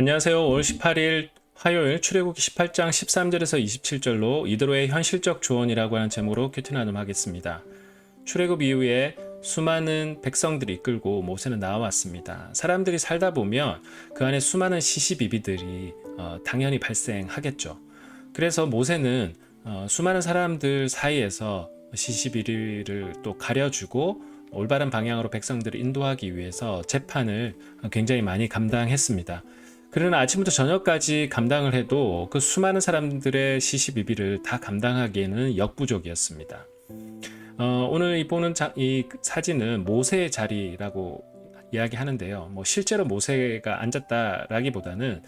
안녕하세요. 5월 18일 화요일 출애굽기 18장 13절에서 27절로 이드로의 현실적 조언이라고 하는 제목으로 큐티 나눔하겠습니다. 출애굽 이후에 수많은 백성들이 이끌고 모세는 나왔습니다. 사람들이 살다 보면 그 안에 수많은 시시비비들이 당연히 발생하겠죠. 그래서 모세는 수많은 사람들 사이에서 시시비비를 또 가려주고 올바른 방향으로 백성들을 인도하기 위해서 재판을 굉장히 많이 감당했습니다. 그러나 아침부터 저녁까지 감당을 해도 그 수많은 사람들의 시시비비를 다 감당하기에는 역부족이었습니다. 오늘 보는 이 사진은 모세의 자리라고 이야기하는데요. 실제로 모세가 앉았다라기보다는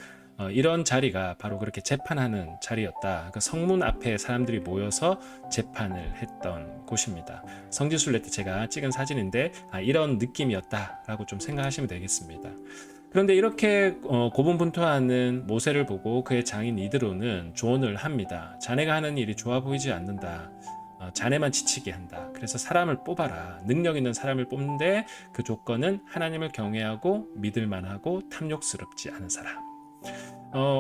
이런 자리가 바로 그렇게 재판하는 자리였다. 그 성문 앞에 사람들이 모여서 재판을 했던 곳입니다. 성지순례 때 제가 찍은 사진인데 이런 느낌이었다라고 좀 생각하시면 되겠습니다. 그런데 이렇게 고분분투하는 모세를 보고 그의 장인 이드로는 조언을 합니다. 자네가 하는 일이 좋아 보이지 않는다. 자네만 지치게 한다. 그래서 사람을 뽑아라. 능력 있는 사람을 뽑는데 그 조건은 하나님을 경외하고 믿을만하고 탐욕스럽지 않은 사람.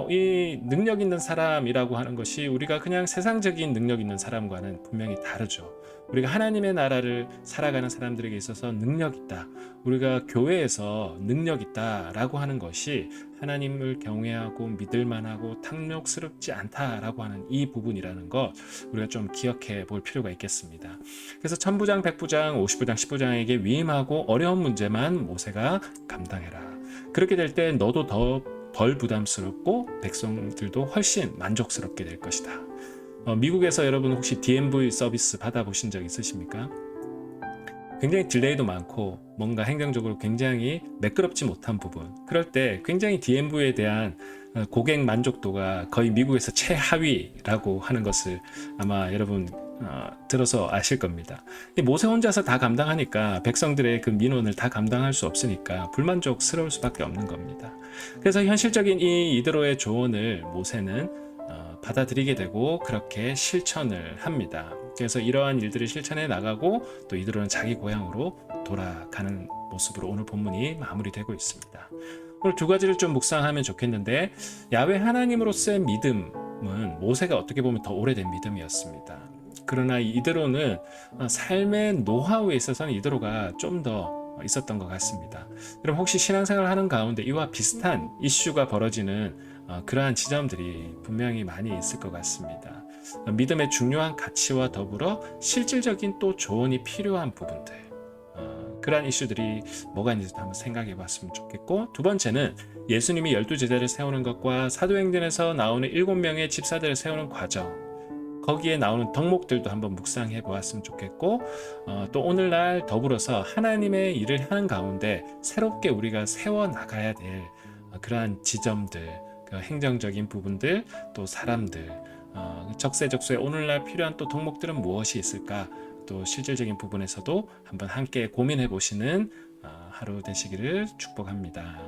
이 능력 있는 사람이라고 하는 것이 우리가 그냥 세상적인 능력 있는 사람과는 분명히 다르죠. 우리가 하나님의 나라를 살아가는 사람들에게 있어서 능력 있다. 우리가 교회에서 능력 있다라고 하는 것이 하나님을 경외하고 믿을만하고 탐욕스럽지 않다라고 하는 이 부분이라는 것 우리가 좀 기억해 볼 필요가 있겠습니다. 그래서 천부장, 백부장, 50부장, 10부장에게 위임하고 어려운 문제만 모세가 감당해라. 그렇게 될 때 너도 덜 부담스럽고 백성들도 훨씬 만족스럽게 될 것이다. 미국에서 여러분 혹시 DMV 서비스 받아보신 적 있으십니까? 굉장히 딜레이도 많고 뭔가 행정적으로 굉장히 매끄럽지 못한 부분, 그럴 때 굉장히 DMV에 대한 고객 만족도가 거의 미국에서 최하위라고 하는 것을 아마 여러분 들어서 아실 겁니다. 모세 혼자서 다 감당하니까 백성들의 그 민원을 다 감당할 수 없으니까 불만족스러울 수밖에 없는 겁니다. 그래서 현실적인 이 이드로의 조언을 모세는 받아들이게 되고 그렇게 실천을 합니다. 그래서 이러한 일들을 실천해 나가고 또 이드로는 자기 고향으로 돌아가는 모습으로 오늘 본문이 마무리되고 있습니다. 오늘 두 가지를 좀 묵상하면 좋겠는데, 야훼 하나님으로서의 믿음은 모세가 어떻게 보면 더 오래된 믿음이었습니다. 그러나 이드로는 삶의 노하우에 있어서는 이드로가 좀 더 있었던 것 같습니다. 그럼 혹시 신앙생활을 하는 가운데 이와 비슷한 이슈가 벌어지는 그러한 지점들이 분명히 많이 있을 것 같습니다. 믿음의 중요한 가치와 더불어 실질적인 또 조언이 필요한 부분들, 그러한 이슈들이 뭐가 있는지 한번 생각해 봤으면 좋겠고, 두 번째는 예수님이 12제자를 세우는 것과 사도행전에서 나오는 7명의 집사들을 세우는 과정, 거기에 나오는 덕목들도 한번 묵상해 보았으면 좋겠고, 또 오늘날 더불어서 하나님의 일을 하는 가운데 새롭게 우리가 세워나가야 될 그러한 지점들, 그 행정적인 부분들, 또 사람들, 적세적소에 오늘날 필요한 또 덕목들은 무엇이 있을까, 또 실질적인 부분에서도 한번 함께 고민해 보시는 하루 되시기를 축복합니다.